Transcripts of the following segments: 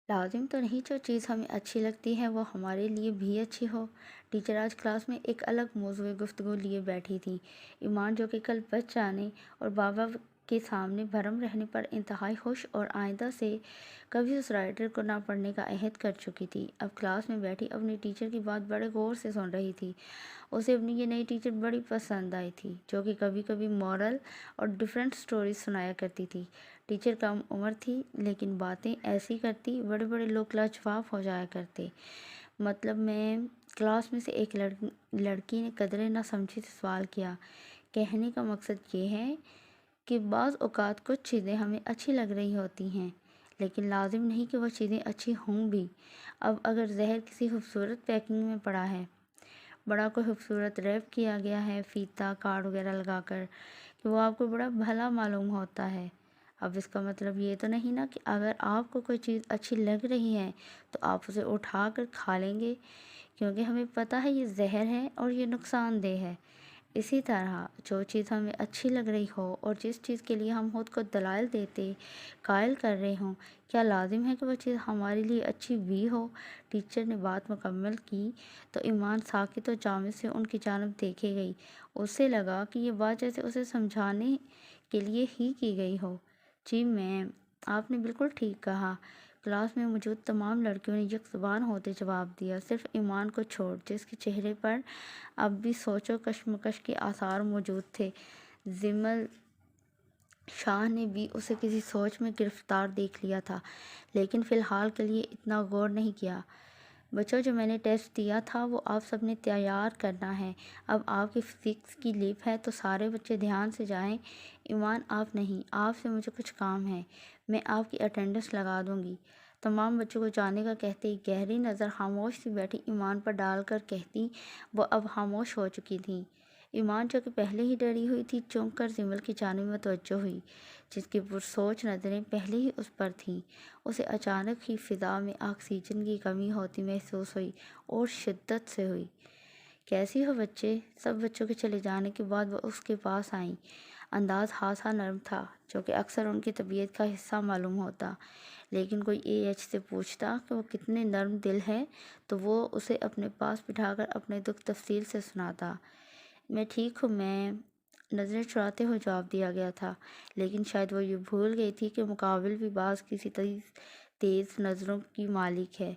لازم تو نہیں جو چیز ہمیں اچھی لگتی ہے وہ ہمارے لیے بھی اچھی ہو۔ ٹیچر آج کلاس میں ایک الگ موضوع گفتگو لیے بیٹھی تھی۔ ایمان جو کہ کل بچ جانے اور بابا کے سامنے بھرم رہنے پر انتہائی خوش اور آئندہ سے کبھی اس رائٹر کو نہ پڑھنے کا عہد کر چکی تھی، اب کلاس میں بیٹھی اپنی ٹیچر کی بات بڑے غور سے سن رہی تھی۔ اسے اپنی یہ نئی ٹیچر بڑی پسند آئی تھی، جو کہ کبھی کبھی مورل اور ڈفرینٹ سٹوریز سنایا کرتی تھی۔ ٹیچر کم عمر تھی لیکن باتیں ایسی کرتی بڑے بڑے لوگ لاجواب ہو جایا کرتے۔ مطلب میں کلاس میں سے ایک لڑکی نے قدرے نہ سمجھی سے سوال کیا۔ کہنے کا مقصد یہ ہے کہ بعض اوقات کچھ چیزیں ہمیں اچھی لگ رہی ہوتی ہیں لیکن لازم نہیں کہ وہ چیزیں اچھی ہوں بھی۔ اب اگر زہر کسی خوبصورت پیکنگ میں پڑا ہے، بڑا کوئی خوبصورت ریپ کیا گیا ہے فیتا کارڈ وغیرہ لگا کر، کہ وہ آپ کو بڑا بھلا معلوم ہوتا ہے، اب اس کا مطلب یہ تو نہیں نا کہ اگر آپ کو کوئی چیز اچھی لگ رہی ہے تو آپ اسے اٹھا کر کھا لیں گے، کیونکہ ہمیں پتہ ہے یہ زہر ہے اور یہ نقصان دہ ہے۔ اسی طرح جو چیز ہمیں اچھی لگ رہی ہو اور جس چیز کے لیے ہم خود کو دلائل دیتے قائل کر رہے ہوں، کیا لازم ہے کہ وہ چیز ہمارے لیے اچھی بھی ہو؟ ٹیچر نے بات مکمل کی تو ایمان ساکت و جامد سے ان کی جانب دیکھے گئی۔ اسے لگا کہ یہ بات جیسے اسے سمجھانے کے لیے ہی کی گئی ہو۔ جی میم، آپ نے بالکل ٹھیک کہا۔ کلاس میں موجود تمام لڑکیوں نے یک زبان ہوتے جواب دیا، صرف ایمان کو چھوڑ، جس کے چہرے پر اب بھی سوچ و کشمکش کے آثار موجود تھے۔ زمل شاہ نے بھی اسے کسی سوچ میں گرفتار دیکھ لیا تھا، لیکن فی الحال کے لیے اتنا غور نہیں کیا۔ بچوں، جو میں نے ٹیسٹ دیا تھا وہ آپ سب نے تیار کرنا ہے۔ اب آپ کی فزکس کی لیب ہے تو سارے بچے دھیان سے جائیں۔ ایمان، آپ نہیں، آپ سے مجھے کچھ کام ہے، میں آپ کی اٹینڈنس لگا دوں گی۔ تمام بچوں کو جانے کا کہتے ہی گہری نظر خاموش سی بیٹھی ایمان پر ڈال کر کہتی وہ اب خاموش ہو چکی تھیں۔ ایمان جو کہ پہلے ہی ڈری ہوئی تھی، چونک کر زمل کی جانب متوجہ ہوئی، جس کی پرسوچ نظریں پہلے ہی اس پر تھیں۔ اسے اچانک ہی فضا میں آکسیجن کی کمی ہوتی محسوس ہوئی اور شدت سے ہوئی۔ کیسی ہو بچے؟ سب بچوں کے چلے جانے کے بعد وہ اس کے پاس آئیں۔ انداز خاصا نرم تھا، جو کہ اکثر ان کی طبیعت کا حصہ معلوم ہوتا، لیکن کوئی اے ایچ سے پوچھتا کہ وہ کتنے نرم دل ہے تو وہ اسے اپنے پاس بٹھا کر اپنے دکھ تفصیل سے سناتا۔ میں ٹھیک ہوں میم، نظریں چراتے ہوئے جواب دیا گیا تھا، لیکن شاید وہ یہ بھول گئی تھی کہ مقابل بھی بعض کسی تیز نظروں کی مالک ہے۔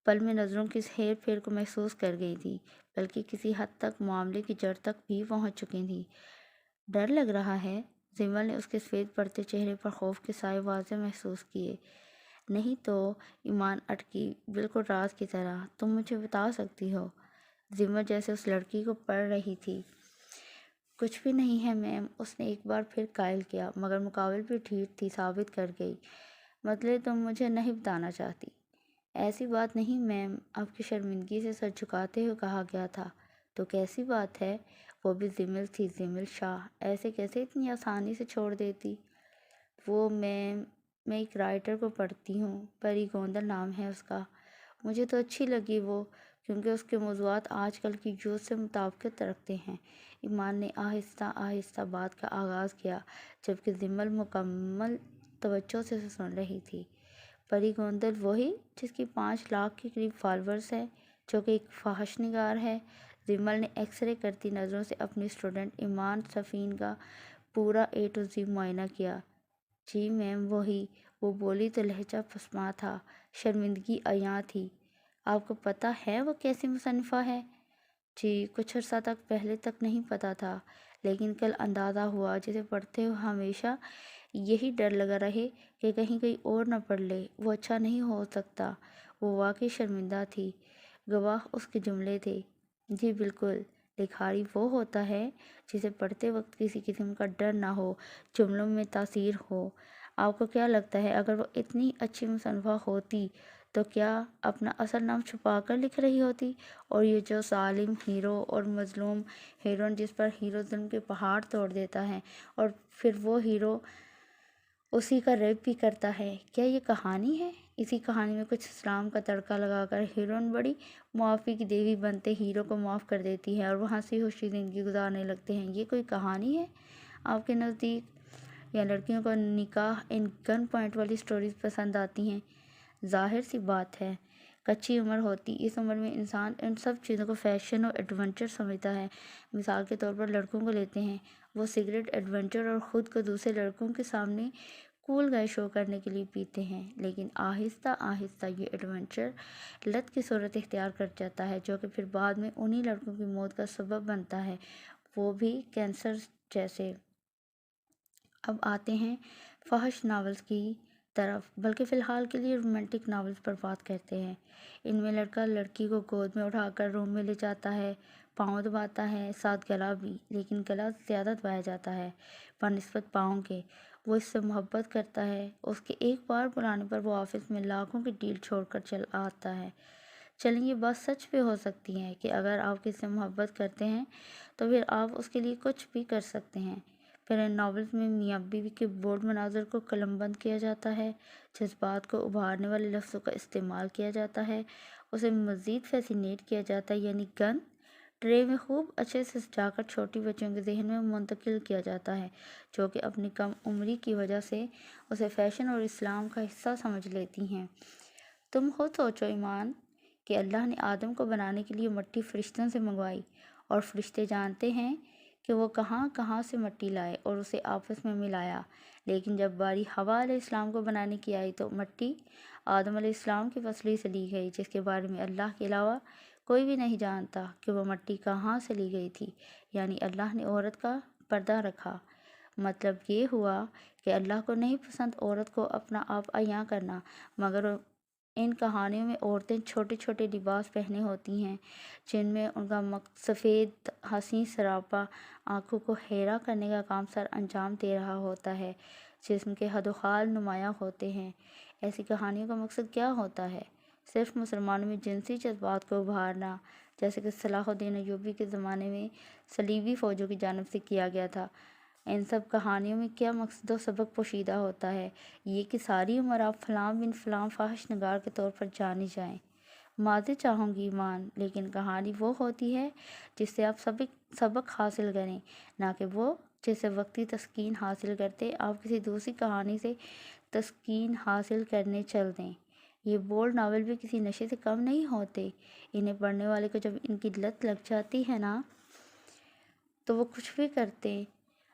پل میں نظروں کی اس ہیر پھیر کو محسوس کر گئی تھی، بلکہ کسی حد تک معاملے کی جڑ تک بھی پہنچ چکی تھی۔ ڈر لگ رہا ہے؟ زمل نے اس کے سفید پڑتے چہرے پر خوف کے سائے واضح محسوس کیے۔ نہیں تو؟ ایمان اٹکی، بالکل راز کی طرح۔ تم مجھے بتا سکتی ہو؟ زمل جیسے اس لڑکی کو پڑھ رہی تھی۔ کچھ بھی نہیں ہے میم، اس نے ایک بار پھر قائل کیا، مگر مقابل بھی ٹھیک تھی ثابت کر گئی۔ مطلب تم مجھے نہیں بتانا چاہتی؟ ایسی بات نہیں میم، آپ کی شرمندگی سے سر جھکاتے ہوئے کہا گیا تھا۔ تو کیسی بات ہے؟ وہ بھی زمل تھی، زمل شاہ، ایسے کیسے اتنی آسانی سے چھوڑ دیتی؟ وہ میں ایک رائٹر کو پڑھتی ہوں، پری گوندل نام ہے اس کا۔ مجھے تو اچھی لگی وہ، کیونکہ اس کے موضوعات آج کل کی یوتھ سے مطابقت رکھتے ہیں۔ ایمان نے آہستہ آہستہ بات کا آغاز کیا، جبکہ زمل مکمل توجہ سے سن رہی تھی۔ پری گوندل وہی جس کی 5 لاکھ کے قریب فالورز ہے، جو کہ ایک فحش نگار ہے؟ زمل نے ایکس رے کرتی نظروں سے اپنی اسٹوڈنٹ ایمان صفین کا پورا A to Z معائنہ کیا۔ جی میم وہی، وہ بولی تو لہجہ پسماں تھا، شرمندگی عیاں تھی۔ آپ کو پتہ ہے وہ کیسی مصنفہ ہے؟ جی، کچھ عرصہ تک پہلے تک نہیں پتہ تھا، لیکن کل اندازہ ہوا۔ جسے پڑھتے ہوئے ہمیشہ یہی ڈر لگا رہے کہ کہیں کوئی اور نہ پڑھ لے، وہ اچھا نہیں ہو سکتا۔ وہ واقعی شرمندہ تھی، گواہ اس کے جملے تھے۔ جی بالکل، لکھاری وہ ہوتا ہے جسے پڑھتے وقت کسی قسم کا ڈر نہ ہو، جملوں میں تاثیر ہو۔ آپ کو کیا لگتا ہے اگر وہ اتنی اچھی مصنفہ ہوتی تو کیا اپنا اصل نام چھپا کر لکھ رہی ہوتی؟ اور یہ جو ظالم ہیرو اور مظلوم ہیروئن جس پر ہیرو ظلم کے پہاڑ توڑ دیتا ہے اور پھر وہ ہیرو اسی کا ریپ بھی کرتا ہے، کیا یہ کہانی ہے؟ اسی کہانی میں کچھ اسلام کا تڑکا لگا کر ہیروئن بڑی معافی کی دیوی بنتے ہیرو کو معاف کر دیتی ہے اور وہ ہنسی خوشی زندگی گزارنے لگتے ہیں، یہ کوئی کہانی ہے آپ کے نزدیک؟ یا لڑکیوں کو نکاح ان گن پوائنٹ والی سٹوریز پسند آتی ہیں؟ ظاہر سی بات ہے، کچی عمر ہوتی، اس عمر میں انسان ان سب چیزوں کو فیشن اور ایڈونچر سمجھتا ہے۔ مثال کے طور پر لڑکوں کو لیتے ہیں، وہ سگریٹ ایڈونچر اور خود کو دوسرے لڑکوں کے سامنے کول گائے شو کرنے کے لیے پیتے ہیں، لیکن آہستہ آہستہ یہ ایڈونچر لت کی صورت اختیار کر جاتا ہے، جو کہ پھر بعد میں انہی لڑکوں کی موت کا سبب بنتا ہے، وہ بھی کینسر جیسے۔ اب آتے ہیں فحش ناولز کی طرف، بلکہ فی الحال کے لیے رومانٹک ناولز پر بات کرتے ہیں۔ ان میں لڑکا لڑکی کو گود میں اٹھا کر روم میں لے جاتا ہے، پاؤں دباتا ہے، ساتھ گلا بھی، لیکن گلا زیادہ دبایا جاتا ہے بنسبت پاؤں کے۔ وہ اس سے محبت کرتا ہے، اس کے ایک بار بلانے پر وہ آفس میں لاکھوں کی ڈیل چھوڑ کر چل آتا ہے۔ چلیں یہ بات سچ بھی ہو سکتی ہے کہ اگر آپ کسی سے محبت کرتے ہیں تو پھر آپ اس کے لیے کچھ بھی کر سکتے ہیں۔ پھر ان ناولز میں میاں بیوی کے بولڈ مناظر کو قلم بند کیا جاتا ہے، جذبات کو ابھارنے والے لفظوں کا استعمال کیا جاتا ہے، اسے مزید فیسینیٹ کیا جاتا ہے، یعنی گن ٹرے میں خوب اچھے سے سجا کر چھوٹی بچیوں کے ذہن میں منتقل کیا جاتا ہے، جو کہ اپنی کم عمری کی وجہ سے اسے فیشن اور اسلام کا حصہ سمجھ لیتی ہیں۔ تم خود سوچو ایمان، کہ اللہ نے آدم کو بنانے کے لیے مٹی فرشتوں سے منگوائی، اور فرشتے جانتے ہیں کہ وہ کہاں کہاں سے مٹی لائے اور اسے آپس میں ملایا، لیکن جب باری حوا علیہ السلام کو بنانے کی آئی تو مٹی آدم علیہ السلام کی پسلی سے لی گئی، جس کے بارے میں اللہ کے علاوہ کوئی بھی نہیں جانتا کہ وہ مٹی کہاں سے لی گئی تھی، یعنی اللہ نے عورت کا پردہ رکھا۔ مطلب یہ ہوا کہ اللہ کو نہیں پسند عورت کو اپنا آپ عیاں کرنا، مگر ان کہانیوں میں عورتیں چھوٹے چھوٹے لباس پہنے ہوتی ہیں، جن میں ان کا سفید حسین سراپا آنکھوں کو حیران کرنے کا کام سر انجام دے رہا ہوتا ہے، جسم کے حد و خال نمایاں ہوتے ہیں۔ ایسی کہانیوں کا مقصد کیا ہوتا ہے؟ صرف مسلمانوں میں جنسی جذبات کو ابھارنا، جیسے کہ صلاح الدین ایوبی کے زمانے میں صلیبی فوجوں کی جانب سے کیا گیا تھا۔ ان سب کہانیوں میں کیا مقصد و سبق پوشیدہ ہوتا ہے؟ یہ کہ ساری عمر آپ فلاں بن فلاں فاحش نگار کے طور پر جانے جائیں۔ ماضی چاہوں گی ایمان، لیکن کہانی وہ ہوتی ہے جس سے آپ سبق حاصل کریں، نہ کہ وہ جس سے وقتی تسکین حاصل کرتے آپ کسی دوسری کہانی سے تسکین حاصل کرنے چل دیں۔ یہ بولڈ ناول بھی کسی نشے سے کم نہیں ہوتے، انہیں پڑھنے والے کو جب ان کی لت لگ جاتی ہے نا تو وہ کچھ بھی کرتے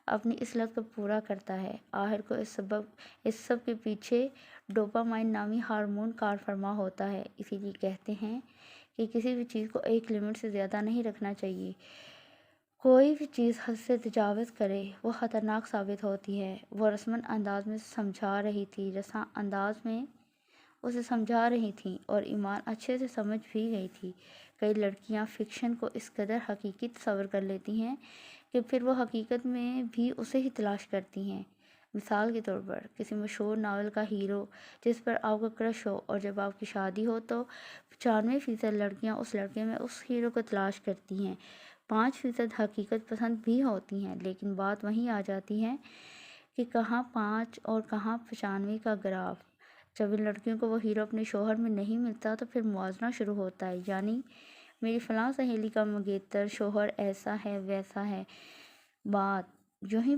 اپنی اس لت کو پورا کرتا ہے۔ آخر کو اس سب کے پیچھے ڈوپامائن نامی ہارمون کار فرما ہوتا ہے، اسی لیے کہتے ہیں کہ کسی بھی چیز کو ایک لمٹ سے زیادہ نہیں رکھنا چاہیے۔ کوئی بھی چیز حد سے تجاوز کرے وہ خطرناک ثابت ہوتی ہے۔ وہ رسماً انداز میں اسے سمجھا رہی تھیں اور ایمان اچھے سے سمجھ بھی گئی تھی۔ کئی لڑکیاں فکشن کو اس قدر حقیقی تصور کر لیتی ہیں کہ پھر وہ حقیقت میں بھی اسے ہی تلاش کرتی ہیں۔ مثال کے طور پر کسی مشہور ناول کا ہیرو جس پر آپ کو کرش ہو، اور جب آپ کی شادی ہو تو 95% لڑکیاں اس لڑکے میں اس ہیرو کو تلاش کرتی ہیں، 5% حقیقت پسند بھی ہوتی ہیں، لیکن بات وہیں آ جاتی ہے کہ کہاں 5 اور کہاں 95 کا گراف۔ جب ان لڑکیوں کو وہ ہیرو اپنے شوہر میں نہیں ملتا تو پھر موازنہ شروع ہوتا ہے، یعنی میری فلاں سہیلی کا منگیتر شوہر ایسا ہے ویسا ہے۔ بات یوں ہی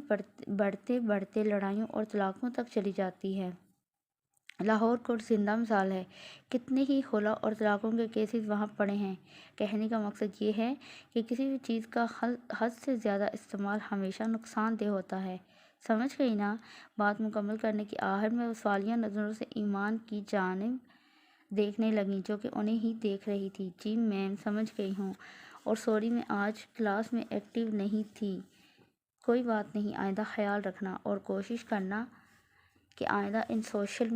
بڑھتے بڑھتے لڑائیوں اور طلاقوں تک چلی جاتی ہے۔ لاہور کورٹ زندہ مثال ہے، کتنے ہی خلا اور طلاقوں کے کیسز وہاں پڑے ہیں۔ کہنے کا مقصد یہ ہے کہ کسی بھی چیز کا حد سے زیادہ استعمال ہمیشہ نقصان دہ ہوتا ہے۔ سمجھ گئی نا؟ بات مکمل کرنے کی آخر میں وہ سوالیہ نظروں سے ایمان کی جانب دیکھنے لگیں، جو کہ انہیں ہی دیکھ رہی تھی۔ جی میم سمجھ گئی ہوں، اور سوری میں آج کلاس میں ایکٹیو نہیں تھی۔ کوئی بات نہیں، آئندہ خیال رکھنا اور کوشش کرنا کہ آئندہ ان سوشل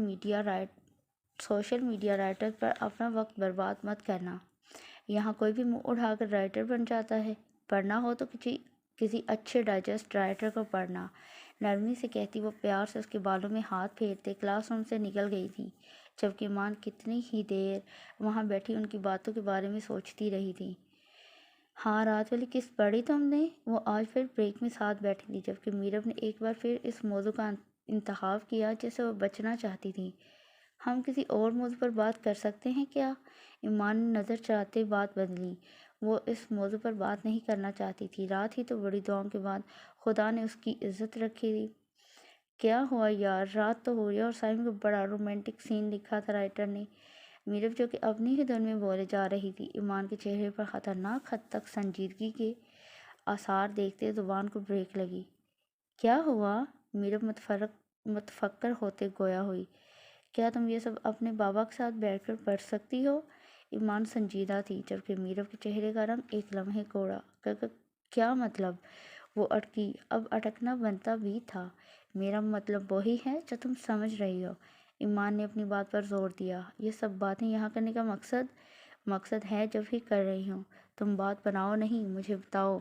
میڈیا رائٹر پر اپنا وقت برباد مت کرنا۔ یہاں کوئی بھی منہ اٹھا کر رائٹر بن جاتا ہے۔ پڑھنا ہو تو کسی اچھے ڈائجسٹ رائٹر کو پڑھنا، نرمی سے کہتی وہ پیار سے اس کے بالوں میں ہاتھ پھیرتے کلاس روم سے نکل گئی تھی، جبکہ ایمان کتنی ہی دیر وہاں بیٹھی ان کی باتوں کے بارے میں سوچتی رہی تھی۔ ہاں رات والی قسط پڑھی تم نے؟ وہ آج پھر بریک میں ساتھ بیٹھی تھی، جبکہ میرب نے ایک بار پھر اس موضوع کا انتخاب کیا جس سے وہ بچنا چاہتی تھی۔ ہم کسی اور موضوع پر بات کر سکتے ہیں کیا؟ ایمان نے نظر چڑھاتے بات بدلی۔ وہ اس موضوع پر بات نہیں کرنا چاہتی تھی۔ رات ہی تو بڑی دعاؤں کے بعد خدا نے اس کی عزت رکھی تھی۔ کیا ہوا یار، رات تو ہو رہی ہے اور سائم کو بڑا رومانٹک سین لکھا تھا رائٹر نے۔ میرب جو کہ اپنی ہی دھن میں بولے جا رہی تھی، ایمان کے چہرے پر خطرناک حد تک سنجیدگی کے آثار دیکھتے زبان کو بریک لگی۔ کیا ہوا؟ میرب متفکر ہوتے گویا ہوئی۔ کیا تم یہ سب اپنے بابا کے ساتھ بیٹھ کر پڑھ سکتی ہو؟ ایمان سنجیدہ تھی، جبکہ میرب کے چہرے کا رنگ ایک لمحے کوڑا۔ کیا مطلب؟ وہ اٹکی۔ اب اٹکنا بنتا بھی تھا۔ میرا مطلب وہی ہے جو تم سمجھ رہی ہو۔ ایمان نے اپنی بات پر زور دیا۔ یہ سب باتیں یہاں کرنے کا مقصد ہے جو بھی کر رہی ہوں۔ تم بات بناؤ نہیں، مجھے بتاؤ،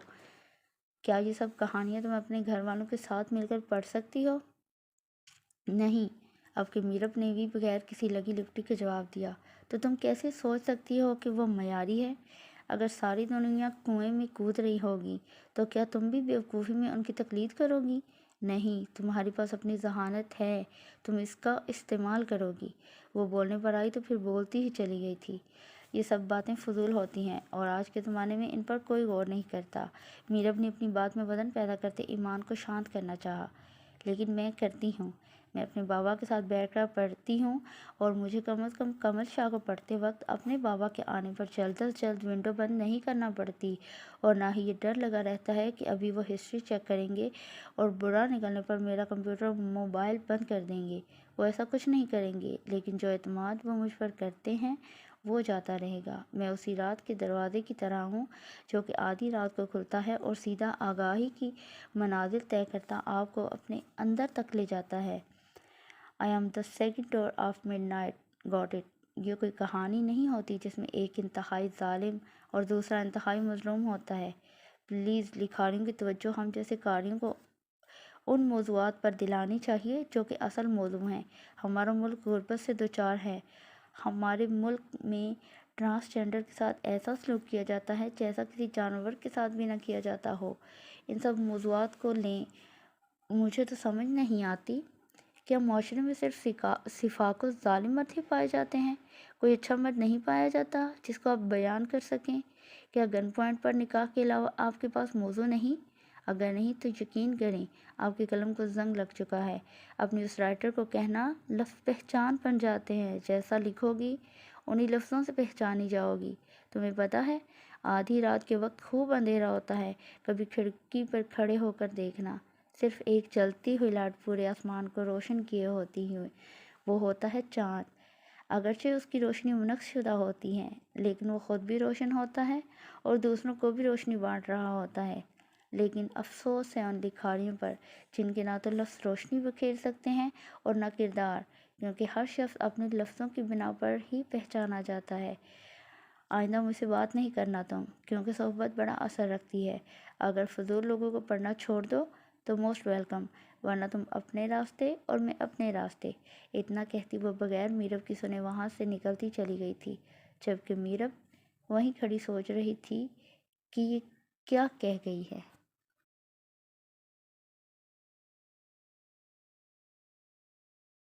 کیا یہ سب کہانیاں تم اپنے گھر والوں کے ساتھ مل کر پڑھ سکتی ہو؟ نہیں، اب کہ میرب نے بھی بغیر کسی لگی لپٹی کے جواب دیا۔ تو تم کیسے سوچ سکتی ہو کہ وہ معیاری ہے؟ اگر ساری دنیا کنویں میں کود رہی ہوگی تو کیا تم بھی بیوقوفی میں ان کی تقلید کرو گی؟ نہیں، تمہارے پاس اپنی ذہانت ہے، تم اس کا استعمال کرو گی۔ وہ بولنے پر آئی تو پھر بولتی ہی چلی گئی تھی۔ یہ سب باتیں فضول ہوتی ہیں اور آج کے زمانے میں ان پر کوئی غور نہیں کرتا۔ میرب نے اپنی بات میں وزن پیدا کرتے ایمان کو شانت کرنا چاہا۔ لیکن میں کرتی ہوں۔ میں اپنے بابا کے ساتھ بیٹھ کر پڑھتی ہوں اور مجھے کم از کم کمل شاہ کو پڑھتے وقت اپنے بابا کے آنے پر جلد از جلد ونڈو بند نہیں کرنا پڑتی، اور نہ ہی یہ ڈر لگا رہتا ہے کہ ابھی وہ ہسٹری چیک کریں گے اور برا نکلنے پر میرا کمپیوٹر موبائل بند کر دیں گے۔ وہ ایسا کچھ نہیں کریں گے، لیکن جو اعتماد وہ مجھ پر کرتے ہیں وہ جاتا رہے گا۔ میں اسی رات کے دروازے کی طرح ہوں جو کہ آدھی رات کو کھلتا ہے اور سیدھا آگاہی کی منازل طے کرتا آپ کو اپنے اندر تک لے جاتا ہے۔ I am the second door of midnight. Got it. یہ کوئی کہانی نہیں ہوتی جس میں ایک انتہائی ظالم اور دوسرا انتہائی مظلوم ہوتا ہے۔ پلیز لکھاریوں کی توجہ ہم جیسے قاریوں کو ان موضوعات پر دلانی چاہیے جو کہ اصل موضوع ہیں۔ ہمارا ملک غربت سے دوچار ہے۔ ہمارے ملک میں ٹرانسجینڈر کے ساتھ ایسا سلوک کیا جاتا ہے جیسا کسی جانور کے ساتھ بھی نہ کیا جاتا ہو۔ ان سب موضوعات کو لیں، مجھے تو سمجھ نہیں آتی۔ کیا معاشرے میں صرف صفاق و ظالم مرد ہی پائے جاتے ہیں؟ کوئی اچھا مرد نہیں پایا جاتا جس کو آپ بیان کر سکیں؟ کیا گن پوائنٹ پر نکاح کے علاوہ آپ کے پاس موضوع نہیں؟ اگر نہیں تو یقین کریں آپ کی قلم کو زنگ لگ چکا ہے۔ اپنی اس رائٹر کو کہنا لفظ پہچان بن جاتے ہیں، جیسا لکھو گی انہی لفظوں سے پہچانی جاؤ گی۔ تمہیں پتہ ہے آدھی رات کے وقت خوب اندھیرا ہوتا ہے، کبھی کھڑکی پر کھڑے ہو کر دیکھنا، صرف ایک جلتی ہوئی لائٹ پورے آسمان کو روشن کیے ہوتی ہے، وہ ہوتا ہے چاند۔ اگرچہ اس کی روشنی منقش شدہ ہوتی ہے لیکن وہ خود بھی روشن ہوتا ہے اور دوسروں کو بھی روشنی بانٹ رہا ہوتا ہے۔ لیکن افسوس ہے ان لکھاریوں پر جن کے نہ تو لفظ روشنی بکھیر سکتے ہیں اور نہ کردار، کیونکہ ہر شخص اپنے لفظوں کی بنا پر ہی پہچانا جاتا ہے۔ آئندہ مجھ سے بات نہیں کرنا تم، کیونکہ صحبت بڑا اثر رکھتی ہے۔ اگر فضول لوگوں کو پڑھنا چھوڑ دو تو موسٹ ویلکم، ورنہ تم اپنے راستے اور میں اپنے راستے۔ اتنا کہتی وہ بغیر میرب کی سنے وہاں سے نکلتی چلی گئی تھی، جبکہ میرب وہیں کھڑی سوچ رہی تھی کہ یہ کیا کہہ گئی ہے۔